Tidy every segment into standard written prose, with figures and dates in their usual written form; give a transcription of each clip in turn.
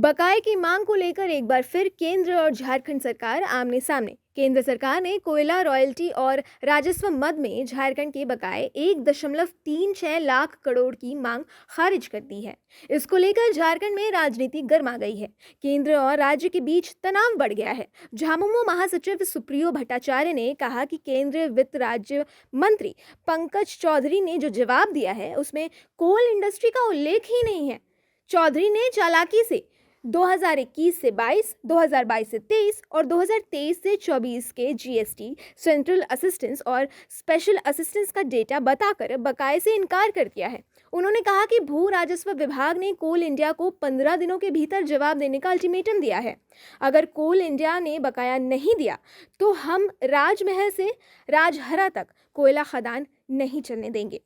बकाये की मांग को लेकर एक बार फिर केंद्र और झारखंड सरकार आमने सामने। केंद्र सरकार ने कोयला रॉयल्टी और राजस्व मद में झारखंड के बकाये 1.36 लाख करोड़ की मांग खारिज कर दी है। इसको लेकर झारखंड में राजनीति गर्मा गई है। केंद्र और राज्य के बीच तनाव बढ़ गया है। झामुमो महासचिव सुप्रियो भट्टाचार्य ने कहा कि केंद्रीय वित्त राज्य मंत्री पंकज चौधरी ने जो जवाब दिया है उसमें कोल इंडस्ट्री का उल्लेख ही नहीं है। चौधरी ने चालाकी से 2021 से 22, 2022 से 23 और 2023 से 24 के जीएसटी, सेंट्रल असिस्टेंस और स्पेशल असिस्टेंस का डेटा बताकर बकाये से इनकार कर दिया है। उन्होंने कहा कि भू राजस्व विभाग ने कोल इंडिया को 15 दिनों के भीतर जवाब देने का अल्टीमेटम दिया है। अगर कोल इंडिया ने बकाया नहीं दिया तो हम राजमहल से राजहरा तक कोयला खदान नहीं चलने देंगे।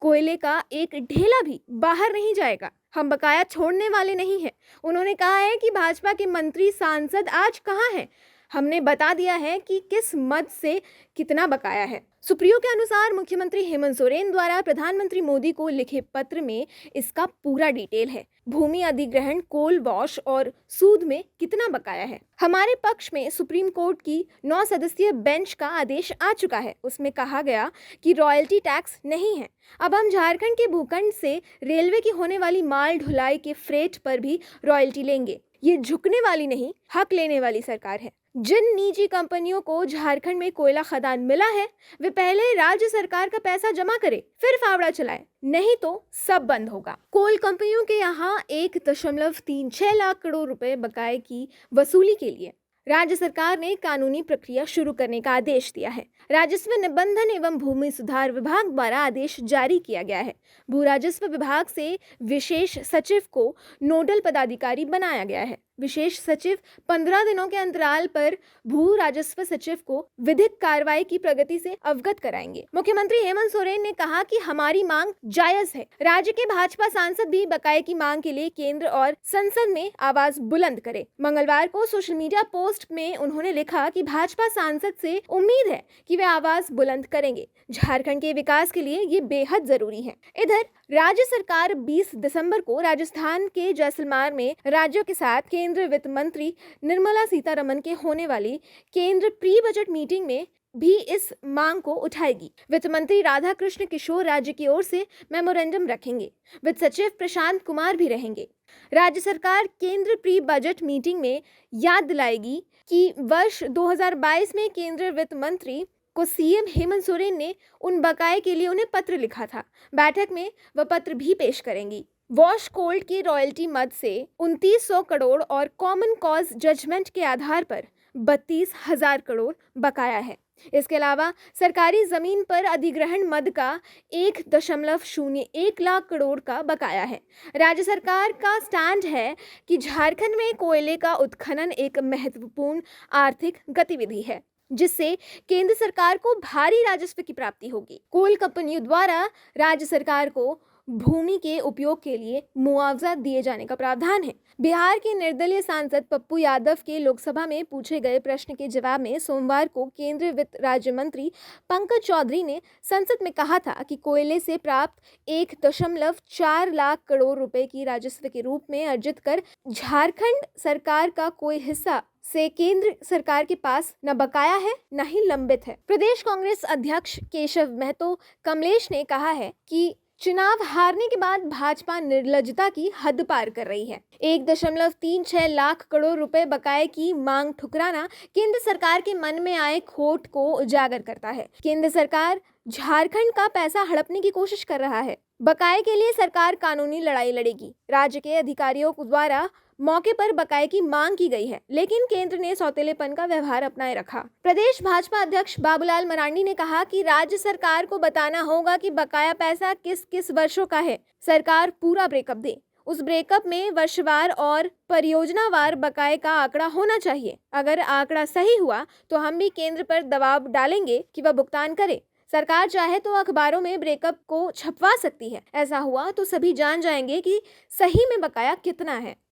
कोयले का एक ढेला भी बाहर नहीं जाएगा। हम बकाया छोड़ने वाले नहीं हैं। उन्होंने कहा है कि भाजपा के मंत्री सांसद आज कहाँ हैं। हमने बता दिया है कि किस मद से कितना बकाया है। सुप्रियो के अनुसार मुख्यमंत्री हेमंत सोरेन द्वारा प्रधानमंत्री मोदी को लिखे पत्र में इसका पूरा डिटेल है। भूमि अधिग्रहण, कोल वॉश और सूद में कितना बकाया है। हमारे पक्ष में सुप्रीम कोर्ट की 9 सदस्यीय बेंच का आदेश आ चुका है। उसमें कहा गया कि रॉयल्टी टैक्स नहीं है। अब हम झारखंड के भूखंड से रेलवे की होने वाली माल ढुलाई के फ्रेट पर भी रॉयल्टी लेंगे। ये झुकने वाली नहीं, हक लेने वाली सरकार है। जिन निजी कंपनियों को झारखंड में कोयला खदान मिला है वे पहले राज्य सरकार का पैसा जमा करे, फिर फावड़ा चलाए, नहीं तो सब बंद होगा। कोल कंपनियों के यहाँ 1.36 लाख करोड़ रुपए बकाये की वसूली के लिए राज्य सरकार ने कानूनी प्रक्रिया शुरू करने का आदेश दिया है। राजस्व निबंधन एवं भूमि सुधार विभाग द्वारा आदेश जारी किया गया है। भू राजस्व विभाग से विशेष सचिव को नोडल पदाधिकारी बनाया गया है। विशेष सचिव 15 दिनों के अंतराल पर भू राजस्व सचिव को विधिक कार्रवाई की प्रगति से अवगत कराएंगे। मुख्यमंत्री हेमंत सोरेन ने कहा कि हमारी मांग जायज है। राज्य के भाजपा सांसद भी बकाये की मांग के लिए केंद्र और संसद में आवाज बुलंद करें। मंगलवार को सोशल मीडिया पोस्ट में उन्होंने लिखा कि भाजपा सांसद से उम्मीद है कि वे आवाज बुलंद करेंगे। झारखंड के विकास के लिए ये बेहद जरूरी है। इधर राज्य सरकार 20 दिसंबर को राजस्थान के जैसलमेर में राज्यों के साथ केंद्रीय वित्त मंत्री निर्मला सीतारमण के होने वाली केंद्र प्री बजट मीटिंग में भी इस मांग को उठाएगी। वित्त मंत्री राधा कृष्ण किशोर राज्य की ओर से मेमोरेंडम रखेंगे। वित्त सचिव प्रशांत कुमार भी रहेंगे। राज्य सरकार केंद्र प्री बजट मीटिंग में याद दिलाएगी कि वर्ष 2022 में केंद्रीय वित्त मंत्री को सीएम हेमंत सोरेन ने उन बकाये के लिए उन्हें पत्र लिखा था। बैठक में वह पत्र भी पेश करेंगी। वॉश कोल्ड की रॉयल्टी मद से 2900 करोड़ और कॉमन कॉज जजमेंट के आधार पर 32,000 करोड़ बकाया है। इसके अलावा सरकारी जमीन पर अधिग्रहण मद का 1.01 लाख करोड़ का बकाया है। राज्य सरकार का स्टैंड है कि झारखंड में कोयले का उत्खनन एक महत्वपूर्ण आर्थिक गतिविधि है जिससे केंद्र सरकार को भारी राजस्व की प्राप्ति होगी। कोल कंपनियों द्वारा राज्य सरकार को भूमि के उपयोग के लिए मुआवजा दिए जाने का प्रावधान है। बिहार के निर्दलीय सांसद पप्पू यादव के लोकसभा में पूछे गए प्रश्न के जवाब में सोमवार को केंद्रीय वित्त राज्य मंत्री पंकज चौधरी ने संसद में कहा था कि कोयले से प्राप्त 1.4 लाख करोड़ रुपए की राजस्व के रूप में अर्जित कर झारखंड सरकार का कोई हिस्सा से केंद्र सरकार के पास न बकाया है न ही लंबित है। प्रदेश कांग्रेस अध्यक्ष केशव महतो कमलेश ने कहा है कि चुनाव हारने के बाद भाजपा निर्लज्जता की हद पार कर रही है। 1.36 लाख करोड़ रुपए बकाये की मांग ठुकराना केंद्र सरकार के मन में आए खोट को उजागर करता है। केंद्र सरकार झारखंड का पैसा हड़पने की कोशिश कर रहा है। बकाये के लिए सरकार कानूनी लड़ाई लड़ेगी। राज्य के अधिकारियों द्वारा मौके पर बकाये की मांग की गई है, लेकिन केंद्र ने सौतेलेपन का व्यवहार अपनाए रखा। प्रदेश भाजपा अध्यक्ष बाबूलाल मरांडी ने कहा कि राज्य सरकार को बताना होगा कि बकाया पैसा किस किस वर्षों का है। सरकार पूरा ब्रेकअप दे। उस ब्रेकअप में वर्षवार और परियोजनावार बकाये का आंकड़ा होना चाहिए। अगर आंकड़ा सही हुआ तो हम भी केंद्र पर दबाव डालेंगे कि वह भुगतान करे। सरकार चाहे तो अखबारों में ब्रेकअप को छपवा सकती है। ऐसा हुआ तो सभी जान जाएंगे कि सही में बकाया कितना है।